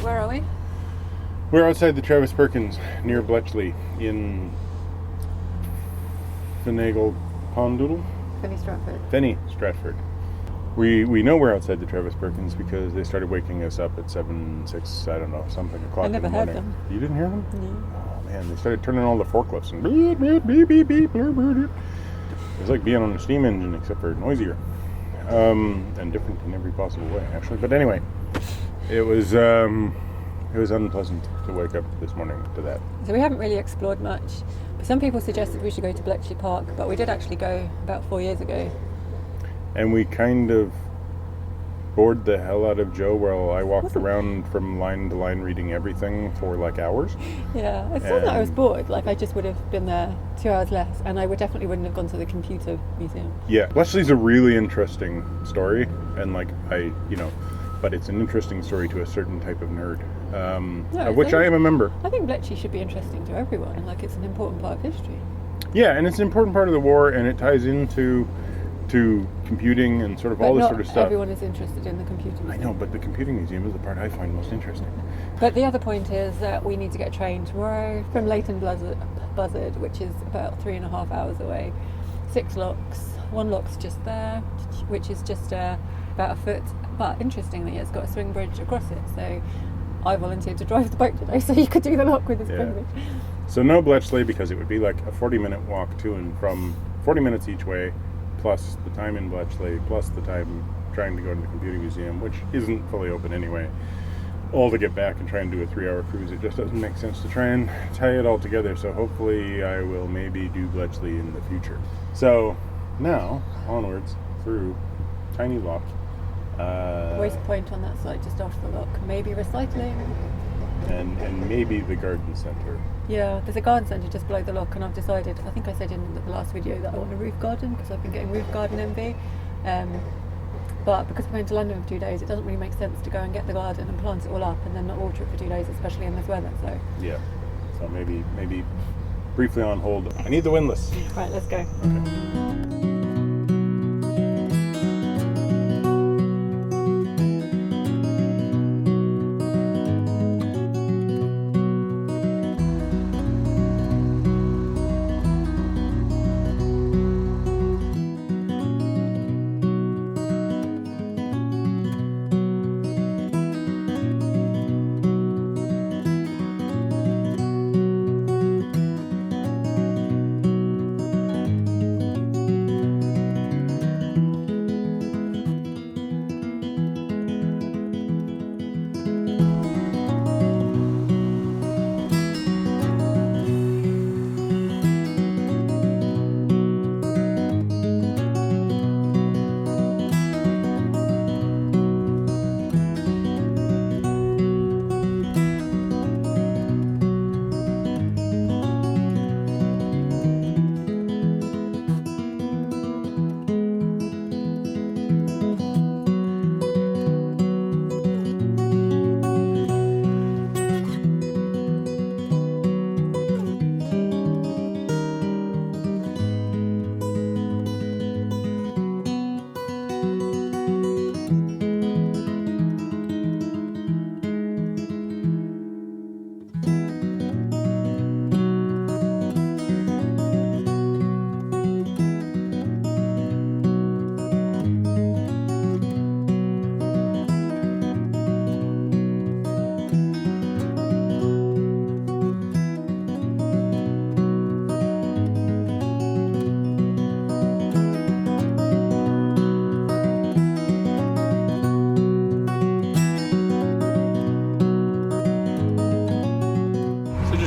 where are we? We're outside the Travis Perkins near Bletchley in Fenny Stratford. Fenny Stratford. We know we're outside the Travis Perkins because they started waking us up at 7, 6, I don't know, something o'clock in the morning. I never heard them. You didn't hear them? No. Oh man, they started turning all the forklifts and beep, beep, beep, beep, beep, beep, beep. It was like being on a steam engine except for noisier. And different in every possible way, actually. But anyway, it was unpleasant to wake up this morning to that. So we haven't really explored much. But some people suggested we should go to Bletchley Park, but we did actually go about 4 years ago. And we kind of bored the hell out of Joe while I walked around from line to line reading everything for like hours. Yeah, it's not that I was bored. Like, I just would have been there 2 hours less, and I definitely wouldn't have gone to the computer museum. Yeah, Bletchley's a really interesting story, and but it's an interesting story to a certain type of nerd, of which I am a member. I think Bletchley should be interesting to everyone, like it's an important part of history. Yeah, and it's an important part of the war, and it ties into computing and sort of all this sort of stuff. Everyone is interested in the computer museum. I know, but the computing museum is the part I find most interesting. But the other point is that we need to get a train tomorrow from Leighton Buzzard, which is about 3.5 hours away. 6 locks. One lock's just there, which is just about a foot. But interestingly, it's got a swing bridge across it. So I volunteered to drive the boat today, so you could do the lock with the swing bridge. So no Bletchley, because it would be like a 40-minute walk to and from, 40 minutes each way, plus the time in Bletchley, plus the time trying to go to the computing museum, which isn't fully open anyway. All to get back and try and do a 3-hour cruise. It just doesn't make sense to try and tie it all together. So hopefully I will maybe do Bletchley in the future. So now onwards through Tiny Lock. Waste point on that side, just off the lock. Maybe recycling. And maybe the garden centre. Yeah, there's a garden centre just below the lock, and I've decided, I think I said in the last video, that I want a roof garden because I've been getting roof garden envy. But because we're going to London for 2 days, it doesn't really make sense to go and get the garden and plant it all up and then not water it for 2 days, especially in this weather. So yeah, so maybe briefly on hold. I need the windlass. Right, let's go. Okay.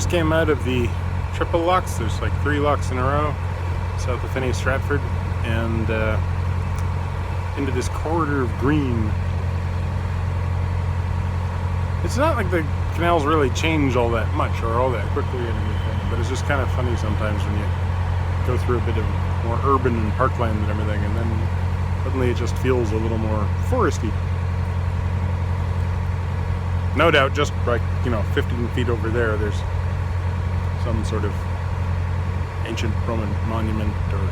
Came out of the triple locks. There's like 3 locks in a row south of Fenny Stratford, and into this corridor of green. It's not like the canals really change all that much or all that quickly and everything, but it's just kind of funny sometimes when you go through a bit of more urban and parkland and everything, and then suddenly it just feels a little more foresty. No doubt, just like 15 feet over there's some sort of ancient Roman monument or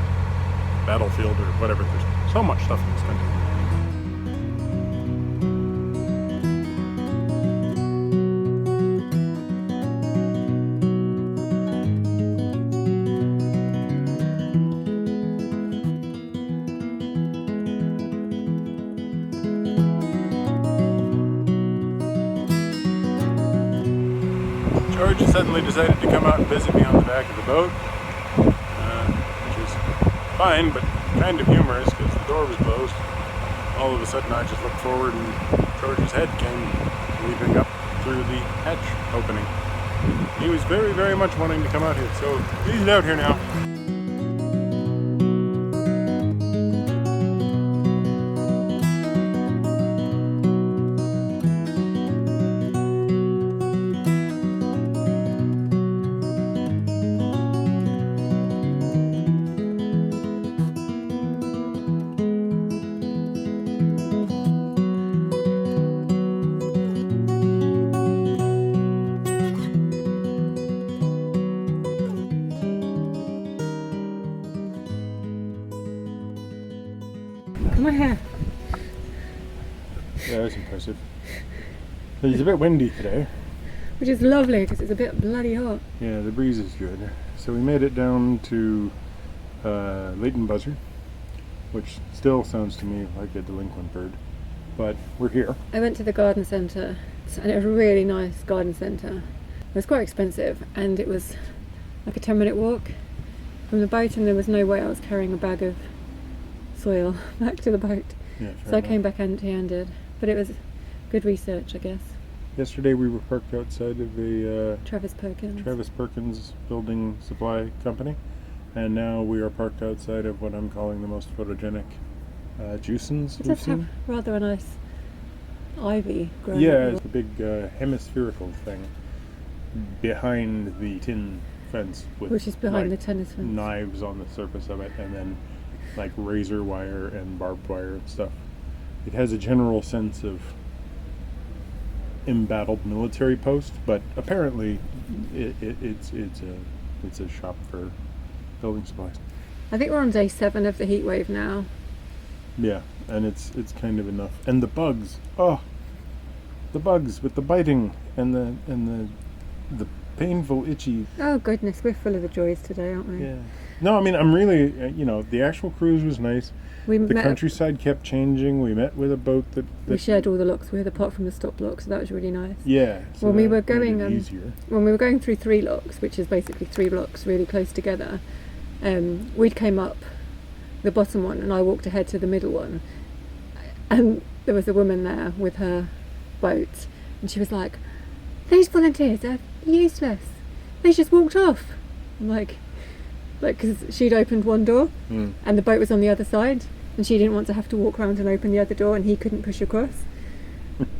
battlefield or whatever. There's so much stuff in this country. George suddenly decided to come out and visit me on the back of the boat, which is fine, but kind of humorous because the door was closed. All of a sudden I just looked forward and George's head came leaping up through the hatch opening. He was very, very much wanting to come out here, so he's out here now. Come on here. Yeah, that's impressive. It's a bit windy today. Which is lovely because it's a bit bloody hot. Yeah, the breeze is good. So we made it down to Leighton Buzzard, which still sounds to me like a delinquent bird, but we're here. I went to the garden centre and it was a really nice garden centre. It was quite expensive and it was like a 10-minute walk from the boat, and there was no way I was carrying a bag of soil back to the boat. Yeah, So I came back empty-handed, but it was good research, I guess. Yesterday we were parked outside of the Travis Perkins building supply company, and now we are parked outside of what I'm calling the most photogenic juicens It we've does have seen. rather a nice ivy growing. Yeah, up. it's the big hemispherical thing behind the tin fence with Which is behind like, the tennis fence. knives on the surface of it, and then like razor wire and barbed wire and stuff. It has a general sense of embattled military post, but apparently it's a shop for building supplies. I think we're on day 7 of the heat wave now. Yeah, and it's kind of enough. And the bugs, the bugs with the biting and the painful itchy. Oh goodness, we're full of the joys today, aren't we? Yeah. No, I mean, I'm really, the actual cruise was nice. We The met countryside kept changing. We met with a boat that we shared all the locks with, apart from the stop lock, so that was really nice. yeah. So When we that were made going, it easier. When we were going through 3 locks, which is basically 3 blocks really close together, we'd came up the bottom one and I walked ahead to the middle one, and there was a woman there with her boat, and she was like, "These volunteers are useless. They just walked off." I'm like, because she'd opened one door and the boat was on the other side, and she didn't want to have to walk around and open the other door, and he couldn't push across.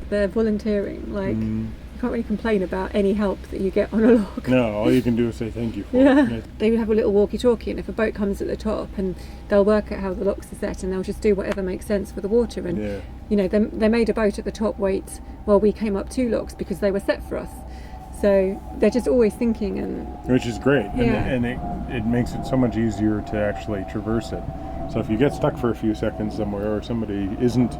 They're volunteering. Like, you can't really complain about any help that you get on a log. No, all you can do is say thank you for Yeah. it. They would have a little walkie-talkie, and if a boat comes at the top, and they'll work out how the locks are set, and they'll just do whatever makes sense for the water. And Yeah. they made a boat at the top wait while we came up 2 locks because they were set for us. So they're just always thinking, and Which is great, Yeah. and it makes it so much easier to actually traverse it. So if you get stuck for a few seconds somewhere, or somebody isn't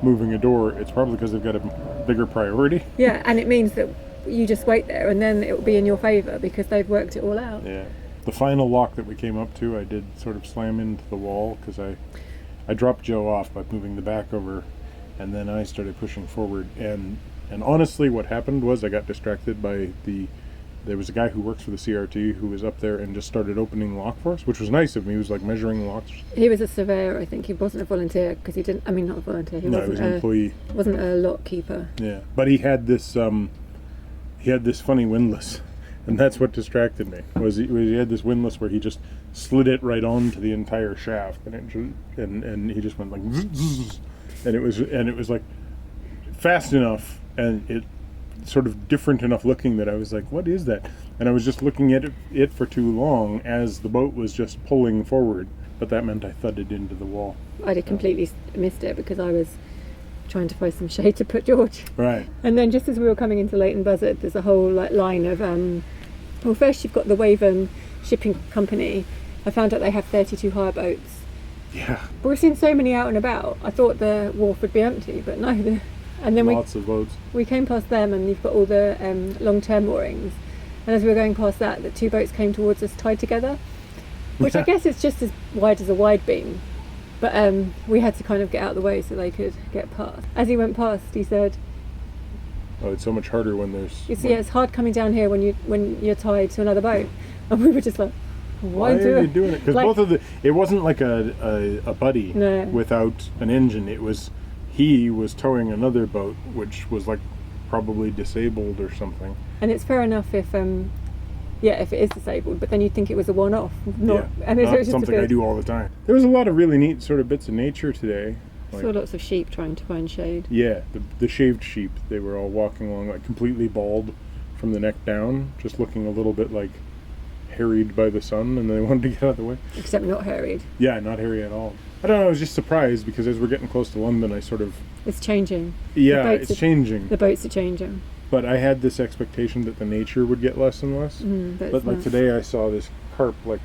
moving a door, it's probably because they've got a bigger priority. yeah, and it means that you just wait there, and then it will be in your favour because they've worked it all out. Yeah. The final lock that we came up to, I did sort of slam into the wall because I dropped Joe off by moving the back over, and then I started pushing forward. And honestly, what happened was I got distracted by there was a guy who works for the CRT who was up there and just started opening lock for us, which was nice of me. He was like measuring locks. He was a surveyor, I think. He wasn't a volunteer because he didn't. I mean, not a volunteer. He No, he was an employee. Wasn't a lock keeper. Yeah, but he had this funny windlass, and that's what distracted me. He had this windlass where he just slid it right onto the entire shaft, and he just went like zzz, zzz, and it was like fast enough, and it sort of different enough looking that I was like, what is that? And I was just looking at it for too long as the boat was just pulling forward, but that meant I thudded into the wall. I'd have completely missed it because I was trying to find some shade to put George. Right. And then just as we were coming into Leighton Buzzard, there's a whole line of well, first you've got the Waven Shipping Company. I found out they have 32 hire boats. Yeah. But we've seen so many out and about. I thought the wharf would be empty, but no. And then Lots of boats. we came past them, and you've got all the long-term moorings. And as we were going past that, the 2 boats came towards us tied together, which I guess is just as wide as a wide beam. But we had to kind of get out of the way so they could get past. As he went past, he said, Oh, it's so much harder when there's... You see, it's hard coming down here when you're tied to another boat. And we were just like, why are you doing it? Because like, both of it wasn't like a buddy without an engine. It was, he was towing another boat, which was like probably disabled or something. And it's fair enough if it is disabled, but then you'd think it was a one-off, not just something I do all the time. There was a lot of really neat sort of bits of nature today. Saw lots of sheep trying to find shade. Yeah, the shaved sheep. They were all walking along like completely bald from the neck down, just looking a little bit like harried by the sun, and they wanted to get out of the way. Except not harried. Yeah, not hairy at all. I don't know, I was just surprised because as we're getting close to London, I sort of... It's changing. Yeah, it's changing. The boats are changing. But I had this expectation that the nature would get less and less. But like today I saw this carp, like,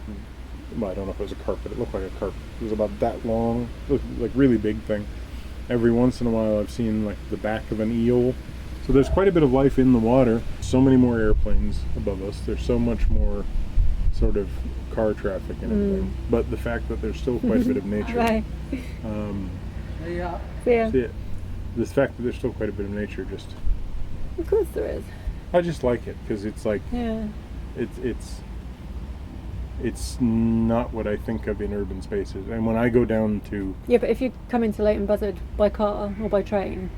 well, I don't know if it was a carp, but it looked like a carp. It was about that long, like really big thing. Every once in a while I've seen like the back of an eel. So there's quite a bit of life in the water. So many more airplanes above us. There's so much more sort of car traffic and everything. But the fact that there's still quite a bit of nature. Right. See ya. This fact that there's still quite a bit of nature just... Of course there is. I just like it because it's like... Yeah. It's not what I think of in urban spaces. And when I go down to... Yeah, but if you come into Leighton Buzzard by car or by train,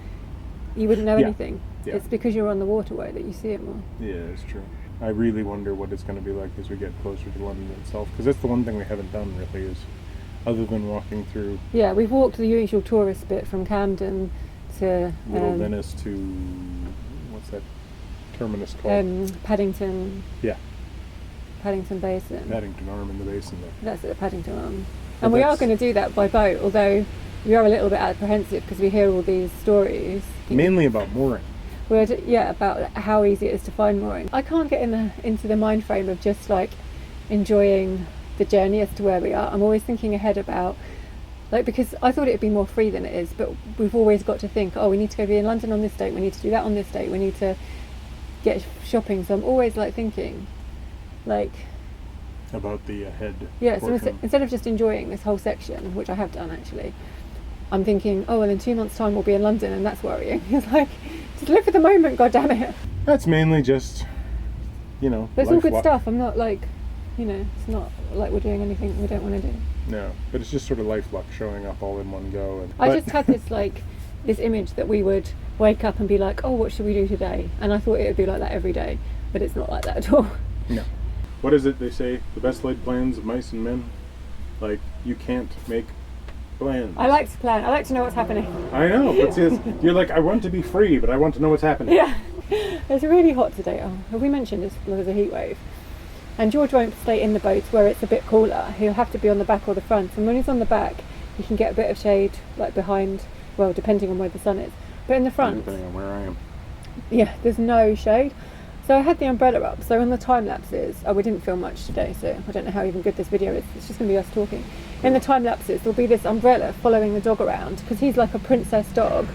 you wouldn't know anything. Yeah. It's because you're on the waterway that you see it more. Yeah, it's true. I really wonder what it's going to be like as we get closer to London itself, because that's the one thing we haven't done really, is other than walking through... Yeah, we've walked the usual tourist bit from Camden to... Little Venice to... what's that terminus called? Paddington. Yeah. Paddington Basin. Paddington Arm in the basin there. That's it, Paddington Arm. And we are going to do that by boat, although we are a little bit apprehensive because we hear all these stories. Mainly about mooring. About how easy it is to find mooring. I can't get into the mind frame of just like enjoying the journey as to where we are. I'm always thinking ahead about, like, because I thought it would be more free than it is, but we've always got to think, oh, we need to go be in London on this date, we need to do that on this date, we need to get shopping. So I'm always like thinking, like... About the head. Yeah, so instead of just enjoying this whole section, which I have done actually, I'm thinking, oh, well, in 2 months' time we'll be in London, and that's worrying. It's like, just live for the moment, goddammit. That's mainly just, But it's all good stuff. I'm not like, it's not like we're doing anything we don't want to do. No, but it's just sort of life luck showing up all in one go. I just had this image that we would wake up and be like, oh, what should we do today? And I thought it would be like that every day, but it's not like that at all. No. What is it they say? The best laid plans of mice and men? Like, you can't make plans. I like to plan. I like to know what's happening. I know, but see, you're like, I want to be free, but I want to know what's happening. Yeah. It's really hot today. Oh, have we mentioned there's a heat wave? And George won't stay in the boat where it's a bit cooler. He'll have to be on the back or the front. And when he's on the back, he can get a bit of shade, like behind, well, depending on where the sun is. But in the front... Depending on where I am. Yeah, there's no shade. So I had the umbrella up, so on the time lapses, we didn't film much today, so I don't know how even good this video is, it's just going to be us talking. In the time lapses, there'll be this umbrella following the dog around, because he's like a princess dog.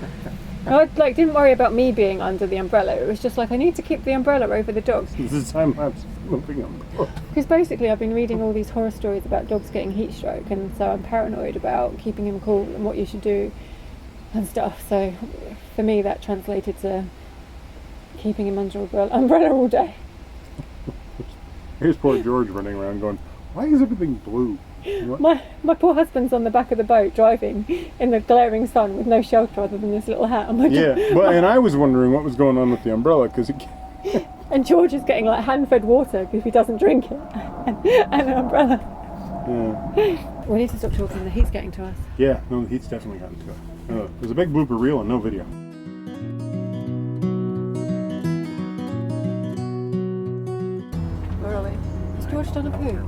And I didn't worry about me being under the umbrella, it was just like, I need to keep the umbrella over the dogs. This is time lapse moving umbrella. Because basically I've been reading all these horror stories about dogs getting heat stroke, and so I'm paranoid about keeping him cool and what you should do and stuff, so for me that translated to keeping him under umbrella all day. Here's poor George running around going, why is everything blue? My poor husband's on the back of the boat driving in the glaring sun with no shelter other than this little hat. I'm like, and I was wondering what was going on with the umbrella because and George is getting like hand-fed water if he doesn't drink it, and an umbrella. Yeah. We need to stop talking. The heat's getting to us. Yeah, no, the heat's definitely gotten to us. There's a big blooper reel and no video. George done a poo?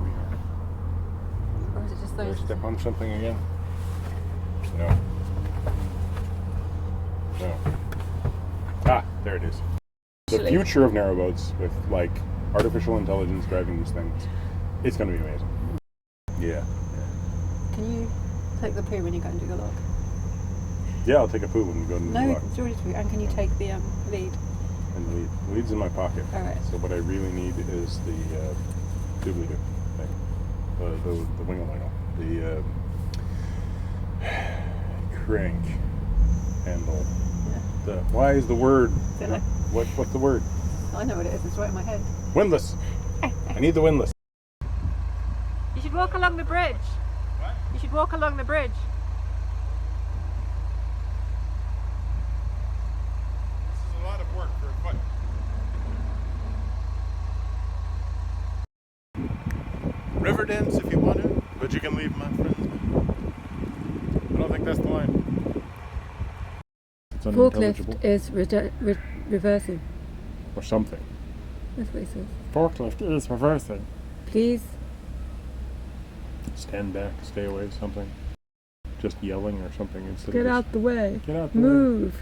Or is it just those? Did I step on something again? No. Ah, there it is. The future of narrowboats with like artificial intelligence driving these things. It's going to be amazing. Yeah. Can you take the poo when you go and do the log? Yeah, I'll take a poo when we go to the log. No, it's George's poo. And can you take the lead? And the lead's in my pocket. All right. So what I really need is the doobly-doo thing. The wing-a-lingle. The crank handle. Yeah. Why is the word... What's the word? I know what it is. It's right in my head. Windlass. I need the windlass. You should walk along the bridge. What? You should walk along the bridge. This is a lot of work for a foot. River dance if you want to, but you can leave my friends. I don't think that's the line. It's unintelligible. Forklift is reversing. Or something. That's what he says. Forklift is reversing. Please. Stand back, stay away, something. Just yelling or something instead Get of out the way. Get out the way. Move.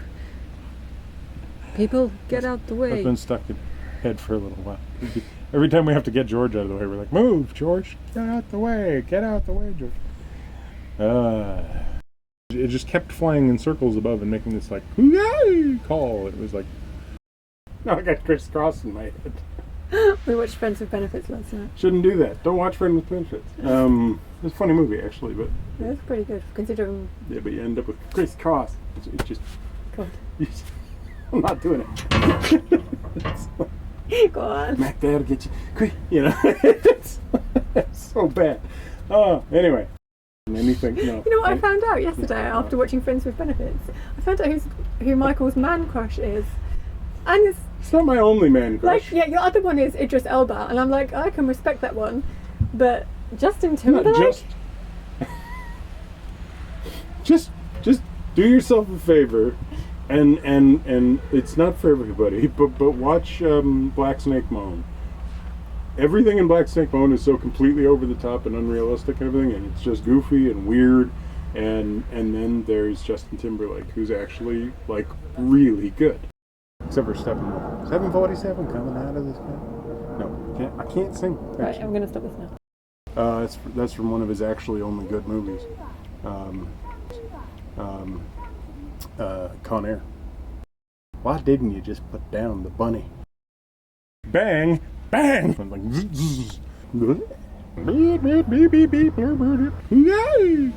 People, get out the way. I've been stuck in head for a little while. Every time we have to get George out of the way, we're like, move, George. Get out the way. Get out the way, George. It just kept flying in circles above and making this like, hoo-yay call. It was like, now I got crisscross in my head. We watched Friends with Benefits last night. Shouldn't do that. Don't watch Friends with Benefits. It's a funny movie, actually, but... Yeah, it's pretty good, considering... Yeah, but you end up with crisscross. It's just... God. I'm not doing it. Go on. Mac, that'll get you. Quick, you know. it's so bad. Anyway. Anything, no. You know what I found out yesterday after watching Friends with Benefits? I found out who Michael's man crush is. And it's not my only man crush. Like, yeah, your other one is Idris Elba, and I'm like, I can respect that one, but Justin Timberlake. Just do yourself a favor, and it's not for everybody, but watch Black Snake Moan. Everything in Black Snake Moan is so completely over the top and unrealistic and everything, and it's just goofy and weird. And then there's Justin Timberlake, who's actually like really good. Except for 747 coming out of this guy. No, I can't sing. Actually. Right, I'm gonna stop this now. That's from one of his actually only good movies. Con Air. Why didn't you just put down the bunny? Bang! Bang! I'm like, zzz, zzz. Beep, beep, beep, beep, beep, beep, beep, beep. Yay!